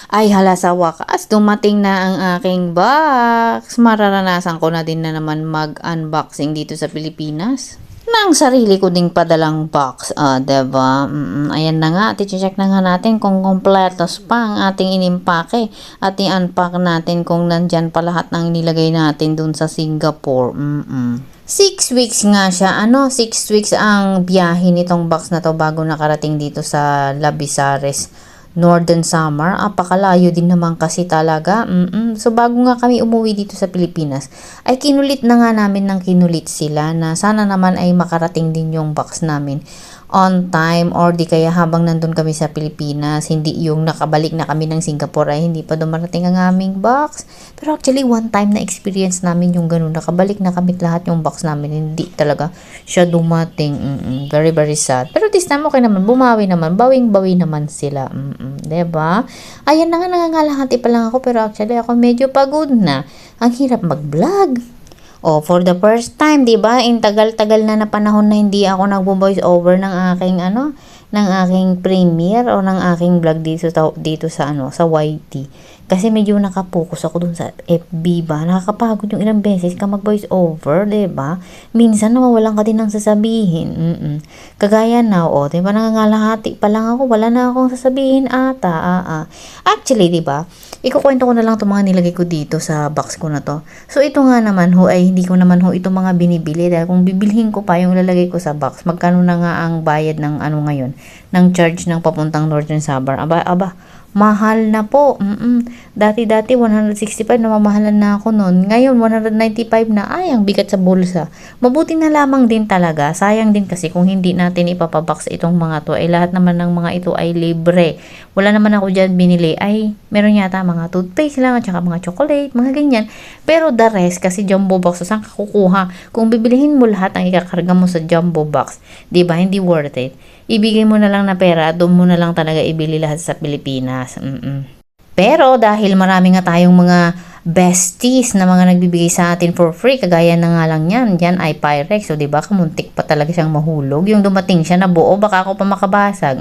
Ay hala, sa wakas, dumating na ang aking box. Mararanasan ko na din na naman mag-unboxing dito sa Pilipinas. Nang sarili ko ding padalang box, diba? Ayan na nga, check na nga natin kung kompletos pa ang ating inimpake. At i-unpack natin kung nandyan pa lahat ng inilagay natin dun sa Singapore. 6 weeks nga siya. 6 weeks ang biyahe nitong box na to bago nakarating dito sa Labisares, Northern Samar. Apakalayo din naman kasi talaga. So bago nga kami umuwi dito sa Pilipinas, ay kinulit na nga namin ng kinulit sila na sana naman ay makarating din yung box namin on time, or di kaya habang nandun kami sa Pilipinas, hindi yung nakabalik na kami ng Singapore ay hindi pa dumarating ang aming box. Pero actually one time na experience namin yung ganun, nakabalik na kami lahat yung box namin, hindi talaga siya dumating. Very very sad. Pero this time okay naman, bumawi naman, bawing-bawi naman sila. Diba? Ayan na nga, nangangalahati pa lang ako, pero actually ako medyo pagod na. Ang hirap mag-vlog. For the first time, 'di ba? In tagal-tagal na panahon na hindi ako nagvo-voice over ng aking ng aking premiere o ng aking vlog dito sa sa YT. Kasi medyo nakapokus ako dun sa FB ba. Nakakapagod yung ilang beses ka mag-voice over, 'di ba? Minsan nawawalan ka din ng sasabihin. Kagaya na, 'di ba, nangangalahati pa lang ako, wala na akong sasabihin ata. Actually, 'di ba? Ikukwento ko na lang itong mga nilagay ko dito sa box ko na to. So, ito nga naman ay hindi ko naman ito mga binibili. Dahil kung bibilhin ko pa yung lalagay ko sa box, magkano na nga ang bayad ng ngayon? Ng charge ng papuntang Northern Samar. Aba, mahal na po. Dati 165 na mamahalan na ako noon. Ngayon 195 na. Ay, ang bigat sa bulsa. Mabuti na lamang din talaga. Sayang din kasi kung hindi natin ipapabox itong mga to. Ay lahat naman ng mga ito ay libre. Wala naman ako dyan binili. Ay, meron yata mga toothpaste lang at saka mga chocolate, mga ganyan. Pero the rest, kasi jumbo box, saan ka kukuha? Kung bibilihin mo lahat ang ikakarga mo sa jumbo box, di ba, hindi worth it. Ibigay mo na lang na pera, doon mo na lang talaga ibili lahat sa Pilipinas. Pero dahil marami nga tayong mga besties na mga nagbibigay sa atin for free, kagaya na nga lang yan ay Pyrex. So, diba, kamuntik pa talaga siyang mahulog. Yung dumating siya na buo, baka ako pa makabasag.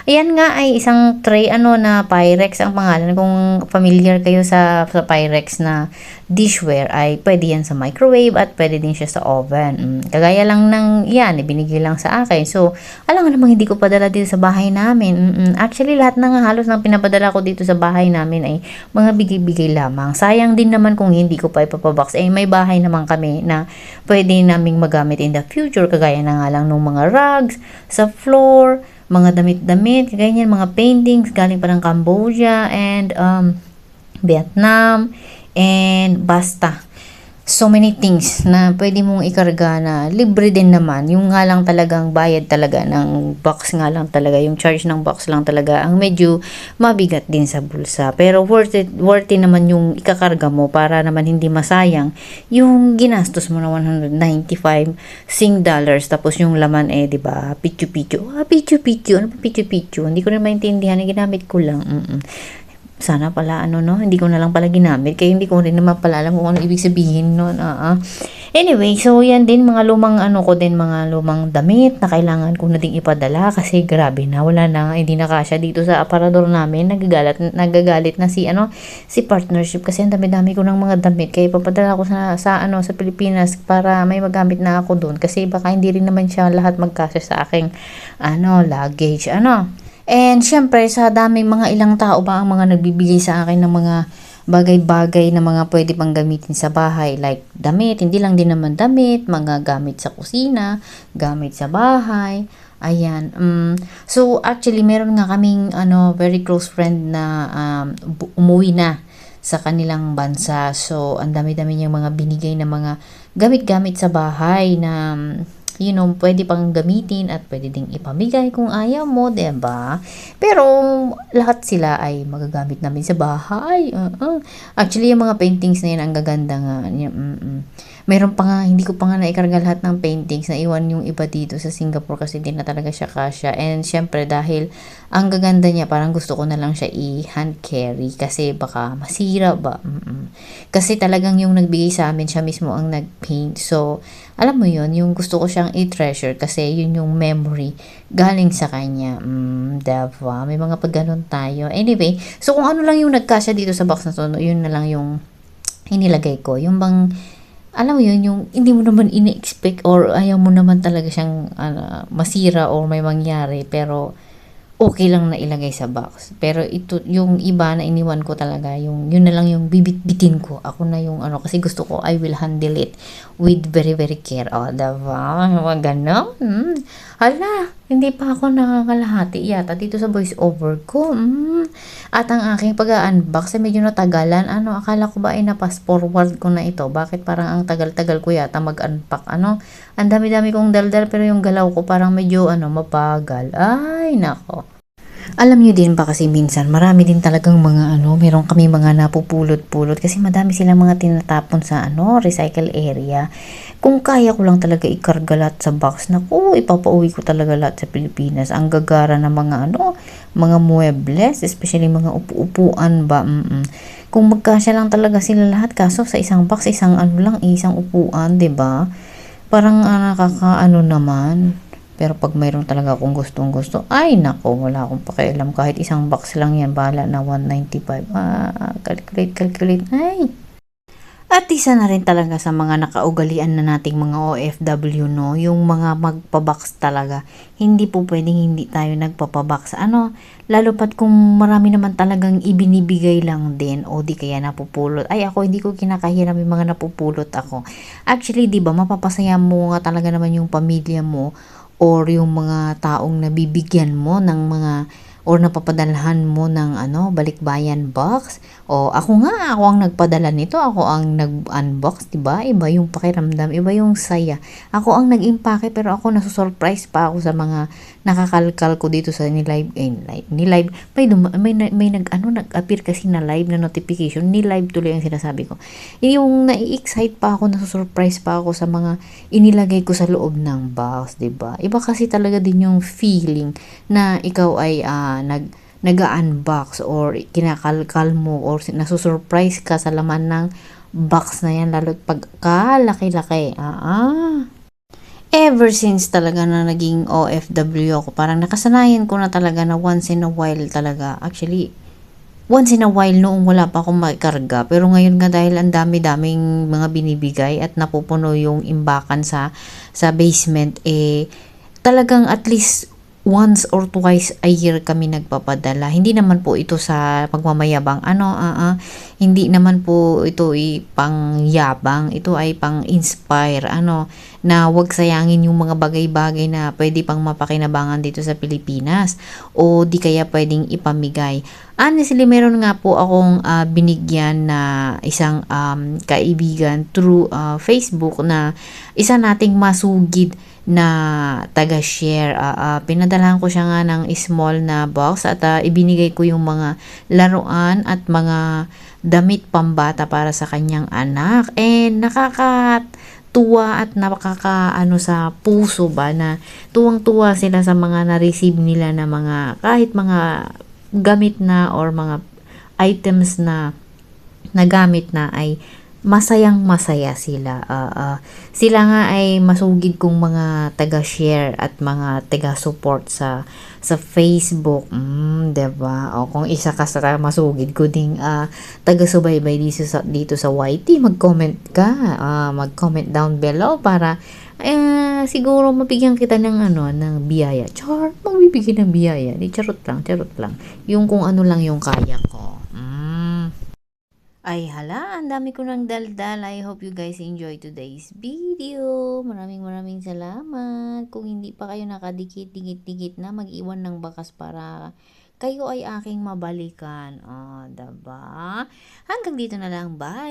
Ayan nga ay isang tray na Pyrex ang pangalan. Kung familiar kayo sa Pyrex na dishware, ay pwede yan sa microwave at pwede din siya sa oven. Kagaya lang ng yan, ibinigay lang sa akin. So, alam nga namang hindi ko padala dito sa bahay namin. Actually, lahat na nga halos ng pinapadala ko dito sa bahay namin ay mga bigay-bigay lamang. Sayang din naman kung hindi ko pa ipapabox. May bahay naman kami na pwede naming magamit in the future. Kagaya na nga lang ng mga rugs sa floor, mga damit-damit, ganyan, mga paintings galing pa ng Cambodia and Vietnam, and basta. So many things na pwede mong ikarga na libre din naman. Yung nga lang talagang bayad talaga ng box nga lang talaga. Yung charge ng box lang talaga ang medyo mabigat din sa bulsa. Pero worth it naman yung ikakarga mo para naman hindi masayang yung ginastos mo na 195 Sing dollars. Tapos yung laman di ba, pichu-pichu. Pichu-pichu. Ano pa pichu-pichu? Hindi ko na maintindihan. Ginamit ko lang. Sana pala hindi ko na lang pala ginamit, kaya hindi ko rin naman pala alam kung ano ibig sabihin nun. Anyway, so yan din mga lumang mga lumang damit na kailangan ko na ding ipadala kasi grabe na, wala na, hindi na kasya dito sa aparador namin. Nagagalit na si partnership kasi ang dami-dami ko ng mga damit, kaya ipapadala ko sa Pilipinas para may magamit na ako doon kasi baka hindi rin naman siya lahat magkasya sa aking luggage. And syempre, sa daming mga ilang tao ba ang mga nagbibigay sa akin ng mga bagay-bagay na mga pwede pang gamitin sa bahay. Like damit, hindi lang din naman damit, mga gamit sa kusina, gamit sa bahay. Ayan. So, actually, meron nga kaming very close friend na umuwi na sa kanilang bansa. So, ang dami-dami niyang mga binigay na mga gamit-gamit sa bahay na pwede pang gamitin at pwede ding ipamigay kung ayaw mo, diba? Pero, lahat sila ay magagamit namin sa bahay. Actually, yung mga paintings na yan, ang gaganda nga. Meron pa nga, hindi ko pa nga naikarga lahat ng paintings, na iwan yung iba dito sa Singapore kasi hindi na talaga siya kasya. And syempre dahil ang gaganda niya, parang gusto ko na lang siya i-hand carry kasi baka masira ba. Kasi talagang yung nagbigay sa amin, siya mismo ang nag-paint. So, alam mo yun, yung gusto ko siyang i-treasure kasi yun yung memory galing sa kanya. Diba? May mga pag ganun tayo. Anyway, so kung ano lang yung nagkasya dito sa box na to, no, yun na lang yung inilagay ko. Yung bang, alam mo yun, yung hindi mo naman ini-expect or ayaw mo naman talaga siyang masira or may mangyari. Pero, okay lang na ilagay sa box. Pero ito, yung iba na iniwan ko talaga, yung, yun na lang yung bibit-bitin ko. Ako na yung ano, kasi gusto ko, I will handle it with very, very care. O, diba? Mga ganon. Hala, hindi pa ako nakakalahati yata dito sa voice over ko. At ang aking pag-unbox ay medyo natagalan. Ano, akala ko ba ay na-pass forward ko na ito? Bakit parang ang tagal-tagal ko yata mag-unpack? Ano, ang dami-dami kong daldal pero yung galaw ko parang medyo mapagal. Ay, nako. Alam niyo din ba kasi minsan marami din talagang mga meron kami mga napupulot-pulot kasi madami silang mga tinatapon sa recycle area. Kung kaya ko lang talaga ikarga lahat sa box, naku, ipapauwi ko talaga lahat sa Pilipinas. Ang gagara ng mga mga muebles, especially mga upu-upuan ba. Kung magkasya lang talaga sila lahat, kaso sa isang box, isang isang upuan, 'di ba? Parang nakakaano naman. Pero pag mayroon talaga akong gustong gusto, ay nako, wala akong pakialam. Kahit isang box lang yan, bahala na 195. Calculate. Ay, at isa na rin talaga sa mga nakaugalian na nating mga OFW, no, yung mga magpabox talaga. Hindi po pwedeng hindi tayo nagpapabox. Lalo pat kung marami naman talagang ibinibigay lang din o di kaya napupulot. Ay, ako hindi ko kinakahiram yung mga napupulot ako. Actually, di ba, mapapasaya mo nga talaga naman yung pamilya mo or yung mga taong nabibigyan mo ng mga or napapadalhan mo ng balikbayan box. O ako ang nagpadala nito, ako ang nag-unbox, 'di ba? Iba yung pakiramdam, iba yung saya. Ako ang nag-impake pero ako nasusurprise pa ako sa mga nakakalkal ko dito sa ni-live may nag-appear kasi na live na notification, ni-live tuloy ang sinasabi ko. Yung nai-excite pa ako, nasusurprise pa ako sa mga inilagay ko sa loob ng box, 'di ba? Iba kasi talaga din yung feeling na ikaw ay nag-unbox or kinakalkal mo or nasusurprise ka sa laman ng box na yan, lalo pag kalaki-laki. Ever since talaga na naging OFW ako, parang nakasanayan ko na talaga na once in a while talaga. Actually, once in a while noong wala pa akong maikarga. Pero ngayon nga dahil ang dami-daming mga binibigay at napupuno yung imbakan sa basement, talagang at least once or twice a year kami nagpapadala. Hindi naman po ito sa pagmamayabang. Hindi naman po ito pangyabang. Ito ay pang-inspire. Na wag sayangin yung mga bagay-bagay na pwede pang mapakinabangan dito sa Pilipinas. O di kaya pwedeng ipamigay. Honestly, meron nga po akong binigyan na isang kaibigan through Facebook na isa nating masugid na taga-share. Pinadalahan ko siya nga ng small na box at ibinigay ko yung mga laruan at mga damit pambata para sa kanyang anak. Nakakatuwa at nakakaano sa puso ba na tuwang-tuwa sila sa mga na-receive nila na mga kahit mga gamit na or mga items na nagamit na ay masayang masaya sila. Sila nga ay masugid kong mga taga-share at mga taga-support sa Facebook. Diba? O kung isa ka sa masugid ko ding taga-subaybay dito sa YT, mag-comment ka. Mag-comment down below para siguro mabigyan kita ng ng biyaya. Magbibigay ng biyaya. Charot lang. Yung kung ano lang yung kaya ko. Ay hala, ang dami ko ng daldal. I hope you guys enjoy today's video. Maraming salamat. Kung hindi pa kayo nakadikit-dikit na, mag-iwan ng bakas para kayo ay aking mabalikan. Diba? Hanggang dito na lang. Bye!